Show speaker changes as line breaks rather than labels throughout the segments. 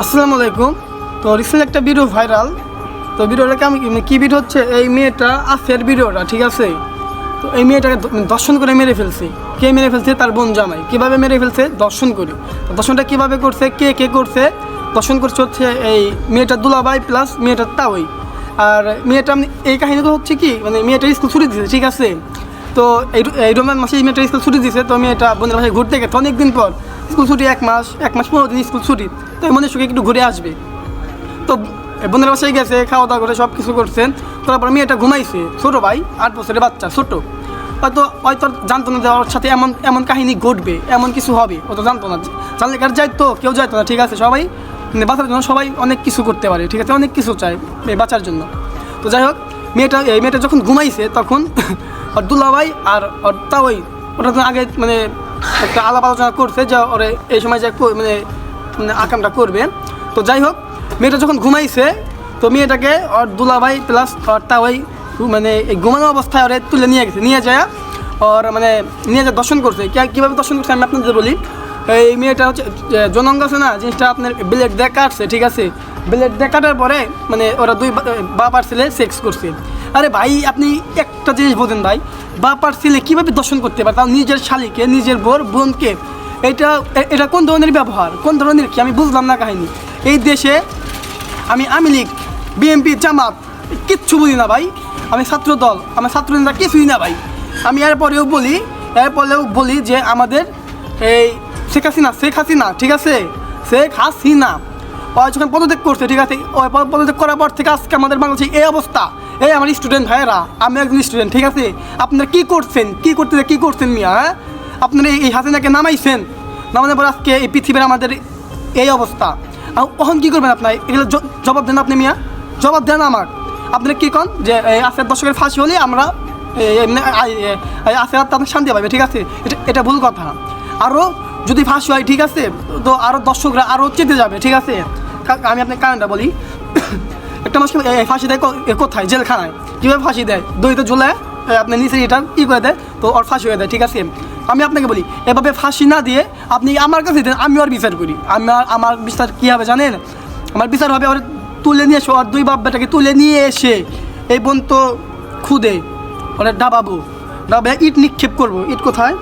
আসসালামু আলাইকুম। তো রিসেন্ট একটা ভিডিও ভাইরাল। তো ভিডিওটাকে আমি কী ভিডিও হচ্ছে, এই মেয়েটা আফের ভিডিওটা, ঠিক আছে? তো এই মেয়েটাকে দর্শন করে মেরে ফেলছে। কে মেরে ফেলছে? তার বোন জামাই। কীভাবে মেরে ফেলছে? দর্শন করে। তো দর্শনটা কীভাবে করছে, কে করছে? দর্শন করছে হচ্ছে এই মেয়েটা দুলাভাই প্লাস মেয়েটার তাওই। আর মেয়েটা এই কাহিনীটা হচ্ছে কি, মানে মেয়েটা স্কুল ছুটি দিয়েছে, ঠিক আছে? তো এই রমজান মাসে মেয়েটা স্কুল ছুটি দিয়েছে। তো মেয়েটা বোনের বাসায় ঘুরতে গেছে অনেকদিন পর। স্কুল ছুটি এক মাস 15 দিন স্কুল ছুটি। তো মনের সুখে একটু ঘুরে আসবে। তো বোনের বাসায় গেছে, খাওয়া দাওয়া করে সব কিছু করছেন। তারপর মেয়েটা ঘুমাইছে। ছোটো ভাই, 8 বছরের বাচ্চা, ছোটো। হয়তো জানতো না যে ওর সাথে এমন কাহিনী ঘটবে, এমন কিছু হবে। ও তো জানতো না। জানলে কার যাইতো? কেউ যাইতো না, ঠিক আছে? সবাই বাঁচার জন্য সবাই অনেক কিছু করতে পারে, ঠিক আছে? অনেক কিছু চায় বাঁচার জন্য। তো যাই হোক, মেয়েটা যখন ঘুমাইছে তখন ওর দুলাভাই আর ওর তাওই ওটা তো আগে মানে একটা আলাপ আলোচনা করছে যে ওরে এই সময় যে মানে আকামটা করবে। তো যাই হোক, মেয়েটা যখন ঘুমাইছে তো মেয়েটাকে ওর দুলাভাই প্লাস ওর তাওই মানে এই ঘুমানো অবস্থায় ওরে তুলে নিয়ে গেছে। নিয়ে যায় ওর মানে নিয়ে যায় দর্শন করছে। কীভাবে দর্শন করছে আমি আপনাদের বলি। এই মেয়েটা হচ্ছে জনঙ্গ আছে না, জিনিসটা আপনার ব্লেড দিয়ে কাটছে, ঠিক আছে? ব্লেড দিয়ে কাটার পরে মানে ওরা দুই বাপ আর ছেলে সেক্স করছে। আরে ভাই, আপনি একটা জিনিস বোঝেন ভাই, বাপ আর ছেলে কীভাবে দর্শন করতে পারে, তাও নিজের শালীকে, নিজের বোনকে? এটা কোন ধরনের ব্যবহার, কোন ধরনের কি? আমি বুঝলাম না কাহিনী। এই দেশে আমি লীগ, বিএনপি, জামাত কিচ্ছু বুঝি না ভাই। আমি ছাত্র দল, আমার ছাত্র নেতা কিছুই না ভাই। আমি এরপরেও বলি যে আমাদের এই শেখ হাসিনা, ঠিক আছে? শেখ হাসিনা ও যখন পদত্যাগ করছে, ঠিক আছে? ওই পদত্যাগ করার পর থেকে আজকে আমাদের বাংলাদেশে এই অবস্থা। এই আমার স্টুডেন্ট ভাইয়েরা, আমি একজন স্টুডেন্ট, ঠিক আছে? আপনারা কী করছেন মিয়া? হ্যাঁ, আপনারা এই হাসিনাকে নামাইছেন, নামানোর পর আজকে এই পৃথিবীর আমাদের এই অবস্থা। আর কখন কী করবেন আপনার? এগুলো জবাব দেন আপনি মিয়া, জবাব দেন আমার। আপনারা কী কন যে আজকের দর্শকের ফাঁসি হলে আমরা আজকে আপনার শান্তি পাবে, ঠিক আছে? এটা ভুল কথা। আরও যদি ফাঁসি হয়, ঠিক আছে, তো আরও দর্শকরা আরও চেতে যাবে, ঠিক আছে? আমি আপনার কারণটা বলি। একটা মানুষকে ফাঁসি দেয় কোথায়? জেলখানায়। কীভাবে ফাঁসি দেয়? দড়িতে ঝুলে আপনার নিচে এটা কী করে দেয়, তো ওর ফাঁসি হয়ে দেয়, ঠিক আছে? আমি আপনাকে বলি, এভাবে ফাঁসি না দিয়ে আপনি আমার কাছে দেন, আমি ওর বিচার করি। আমার বিচার কী হবে জানেন? আমার বিচার হবে ওর তুলে নিয়ে এসে, ওর দুই বাপ বেটাকে তুলে নিয়ে এসে এই বোন তো খুদে ওরা ডাবাবো, ইট নিক্ষেপ করবো। ইট কোথায়?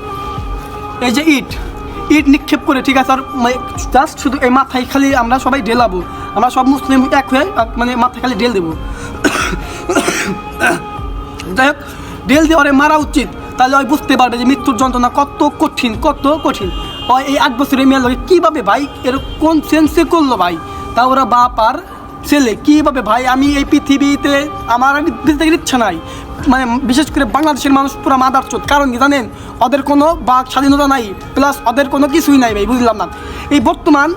এই যে ইট নিক্ষেপ করে, ঠিক আছে? আর জাস্ট শুধু এই মাথায় খালি আমরা সবাই ঢেলাবো, আমরা সব মুসলিম এক হয়ে মানে মাথায় খালি ঢেল দেবো। যাই হোক, ঢেল দিয়ে ওরে মারা উচিত। তাহলে ওই বুঝতে পারবে যে মৃত্যুর যন্ত্রণা কত কঠিন। ওই এই 8 বছরের মেয়ের লোকে কীভাবে ভাই এর কোন সেন্সে করলো ভাই? তা ওরা বাপ আর ছেলে কীভাবে ভাই? আমি এই পৃথিবীতে আমার বেঁচে থাকার ইচ্ছা নাই। মানে বিশেষ করে বাংলাদেশের মানুষ পুরো মাদারচোদ। কারণ কি জানেন? ওদের কোনো বাক স্বাধীনতা নাই, প্লাস ওদের কোনো কিছুই নাই ভাই, বুঝলাম না। এই বর্তমান